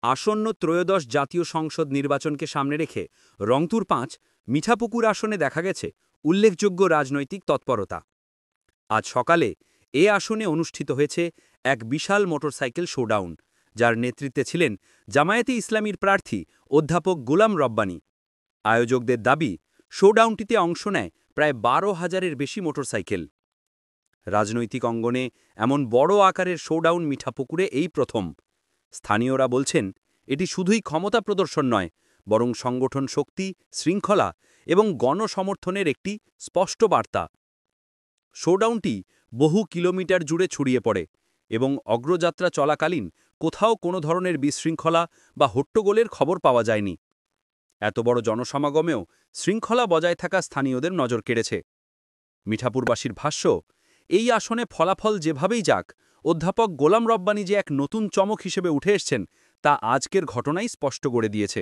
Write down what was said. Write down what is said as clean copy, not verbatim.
আসন্ন ত্রয়োদশ জাতীয় সংসদ নির্বাচনকে সামনে রেখে রংপুর ৫ মিঠাপুকুর আসনে দেখা গেছে উল্লেখযোগ্য রাজনৈতিক তৎপরতা। আজ সকালে এ আসনে অনুষ্ঠিত হয়েছে এক বিশাল মোটরসাইকেল শোডাউন, যার নেতৃত্বে ছিলেন জামায়াতে ইসলামীর প্রার্থী অধ্যাপক গোলাম রব্বানী। আয়োজকদের দাবি, শোডাউনটিতে অংশ নেয় প্রায় ১২,০০০-এর বেশি মোটরসাইকেল। রাজনৈতিক অঙ্গনে এমন বড় আকারের শোডাউন মিঠাপুকুরে এই প্রথম। স্থানীয়রা বলছেন, এটি শুধুই ক্ষমতা প্রদর্শন নয়, বরং সংগঠন শক্তি, শৃঙ্খলা এবং গণসমর্থনের একটি স্পষ্ট বার্তা। শোডাউনটি বহু কিলোমিটার জুড়ে ছড়িয়ে পড়ে এবং অগ্রযাত্রা চলাকালীন কোথাও কোনো ধরনের বিশৃঙ্খলা বা হট্টগোলের খবর পাওয়া যায়নি। এত বড় জনসমাগমেও শৃঙ্খলা বজায় থাকা স্থানীয়দের নজর কেড়েছে। মিঠাপুরবাসীর ভাষ্য, এই আসনে ফলাফল যেভাবেই যাক, অধ্যাপক গোলাম রব্বানী যে এক নতুন চমক হিসেবে উঠে এসছেন, তা আজকের ঘটনাই স্পষ্ট করে দিয়েছে।